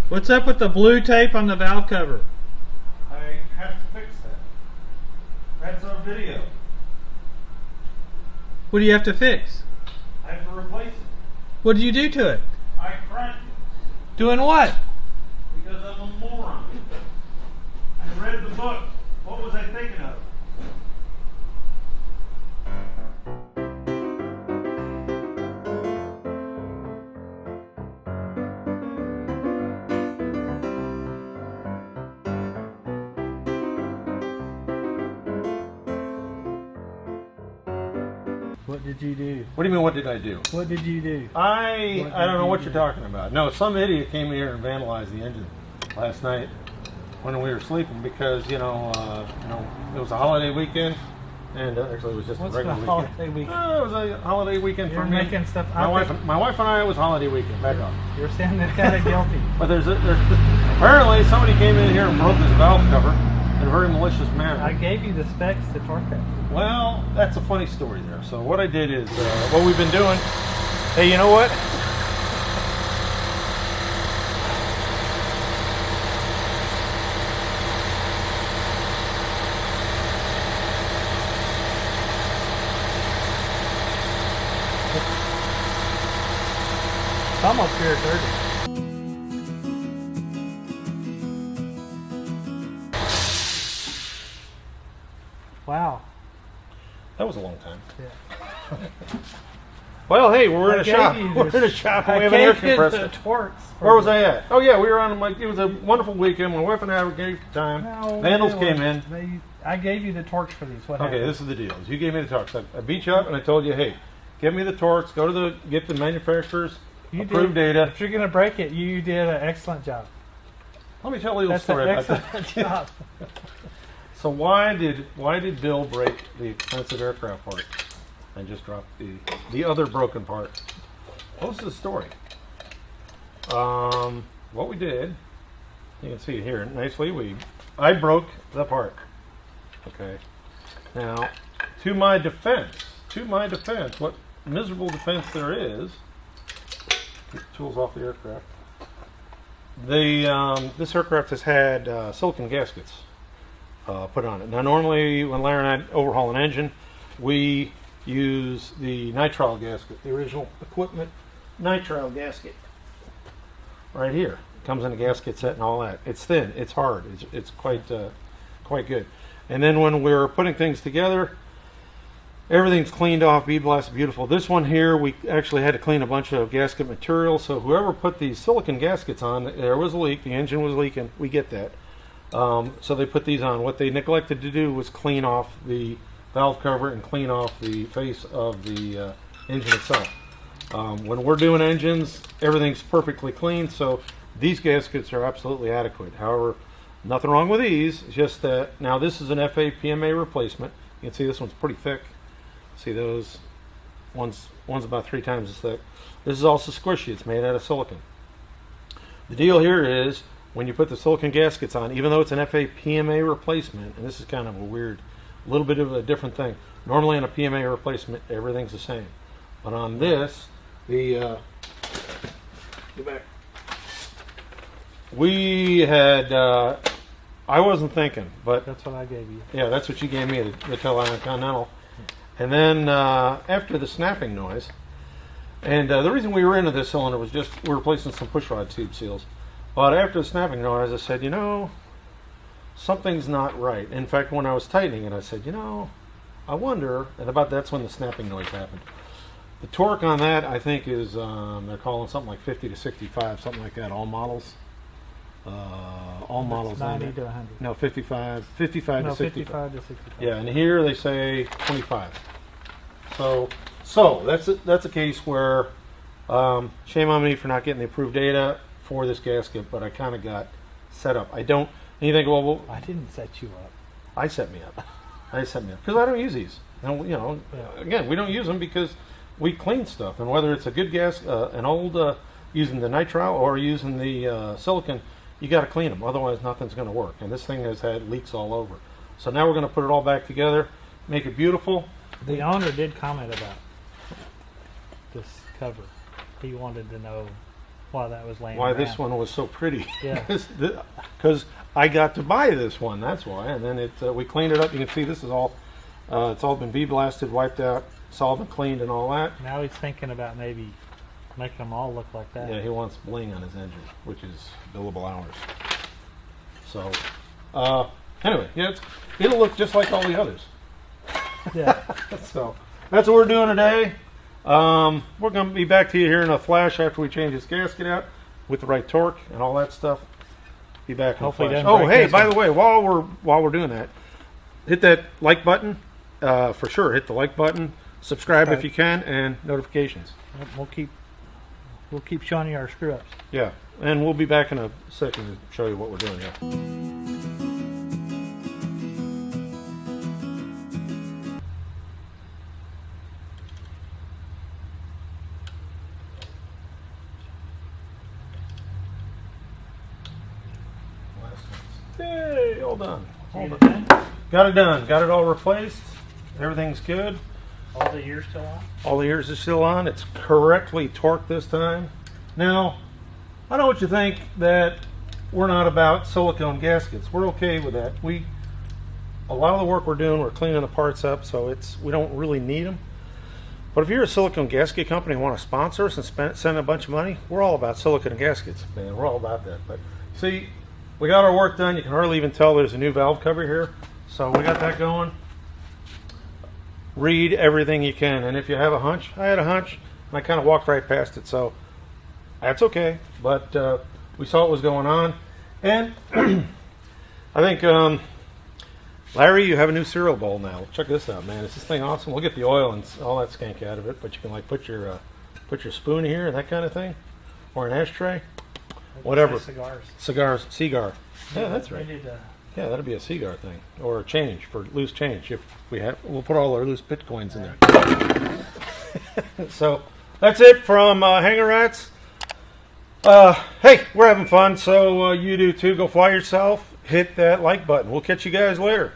What's up with the blue tape on the valve cover? I have to fix that. That's our video. What do you have to fix? I have to replace it. What did you do to it? I cracked it Doing what? because I'm a moron. I read the book. What was I thinking of? What did you do? What do you mean, what did I do? What did you do? I don't know what you're talking about. No, some idiot came here and vandalized the engine last night when we were sleeping because, it was a holiday weekend. And actually, it was just What's a regular the weekend. holiday weekend? It was a holiday weekend You're for me. making stuff. My wife and I, it was holiday weekend. Back up. You're sounding kind of guilty. But there's apparently somebody came in here and broke this valve cover in a very malicious manner. I gave you the specs to torque that. Well, that's a funny story there. So what I did is, what we've been doing, hey, you know what? It's almost pure dirty. Wow. That was a long time. Yeah. Well, hey, we're in a shop. gave you We're this- in a shop. I And we have an air gave you compressor. the torques. Where was I at? Oh yeah, we were on. It was a wonderful weekend. My wife and I were gave time. No, Vandals they came weren't. in. I gave you the torques for these. What Okay, happened? this is the deal. You gave me the torques. I beat you up and I told you, hey, give me the torques. Go to get the manufacturer's You approved did. data. If you're going to break it, you did an excellent job. Let me tell you a little That's an story about excellent that. job. So why did Bill break the expensive aircraft part and just drop the other broken part? Well, this is the story. What we did, you can see it here nicely. I broke the part. Okay. Now, to my defense, what miserable defense there is. Get the tools off the aircraft. This aircraft has had silicone gaskets put on it. Now, normally when Larry and I overhaul an engine, we use the nitrile gasket, the original equipment nitrile gasket. Right here, comes in a gasket set and all that. It's thin, it's hard, it's quite good. And then when we're putting things together, everything's cleaned off, bead blasted, beautiful. This one here, we actually had to clean a bunch of gasket material. So whoever put these silicone gaskets on, there was a leak, the engine was leaking, we get that. So they put these on. What they neglected to do was clean off the valve cover and clean off the face of the engine itself. When we're doing engines, everything's perfectly clean, so these gaskets are absolutely adequate. However, nothing wrong with these, it's just that now this is an FA PMA replacement. You can see this one's pretty thick. See those? One's about 3 times as thick. This is also squishy. It's made out of silicone. The deal here is when you put the silicone gaskets on, even though it's an FA PMA replacement, and this is kind of a weird, little bit of a different thing. Normally on a PMA replacement, everything's the same. But on this, get back. We had, I wasn't thinking, but That's what I gave you. yeah, that's what you gave me, the Tail Continental. And then after the snapping noise, and the reason we were into this cylinder was just we were replacing some pushrod tube seals. But after the snapping noise, I said, something's not right. In fact, when I was tightening it, I said, I wonder, and about that's when the snapping noise happened. The torque on that, I think, is they're calling something like 50 to 65, something like that. All models. All models. 90 to 100. No, 55 No, to 65. 55 to 65. Yeah, and here they say 25. So that's a case where shame on me for not getting the approved data for this gasket, but I kind of got set up. I don't. And you think, well, I didn't set you up. I set me up because I don't use these. And again, we don't use them because we clean stuff, and whether it's a good gas, an old using the nitrile or using the silicone, you got to clean them. Otherwise, nothing's going to work. And this thing has had leaks all over. So now we're going to put it all back together, make it beautiful. The owner did comment about this cover. He wanted to know why that was laying why around. this one was so pretty. Yeah. Because I got to buy this one. That's why. And then we cleaned it up. You can see this is all. It's all been blasted, wiped out, solvent cleaned, and all that. Now he's thinking about maybe making them all look like that. Yeah, he wants bling on his engine, which is billable hours. So, anyway, yeah, it'll look just like all the others. Yeah. So that's what we're doing today. We're going to be back to you here in a flash after we change this gasket out with the right torque and all that stuff. Be back in a Hopefully flash. it doesn't Oh, break hey, this by one. the way, while we're doing that, hit that like button. For sure, hit the like button. Subscribe if you can, and notifications. We'll keep showing you our screw ups. Yeah, and we'll be back in a second to show you what we're doing here. Hey, all done. All done. Got it done. Got it all replaced. Everything's good. All the ears still on? All the ears are still on. It's correctly torqued this time. Now, I know what you think, that we're not about silicone gaskets. We're okay with that. A lot of the work we're doing, we're cleaning the parts up, so we don't really need them. But if you're a silicone gasket company and want to sponsor us and send a bunch of money, we're all about silicone gaskets, man. We're all about that. But see, we got our work done. You can hardly even tell there's a new valve cover here. So we got that going. Read everything you can. And if you have a hunch, I had a hunch, and I kind of walked right past it. So that's okay. But we saw what was going on. And I think, Larry, you have a new cereal bowl now. Check this out, man. Is this thing awesome? We'll get the oil and all that skank out of it. But you can like put your spoon here and that kind of thing. Or an ashtray. Whatever. Cigars. Cigar. Yeah, that's right. We need to, Yeah, that'd be a cigar thing, or a change for loose change. If we'll put all our loose bitcoins in there. So that's it from Hanger Rats. Hey, we're having fun, so you do too. Go fly yourself. Hit that like button. We'll catch you guys later.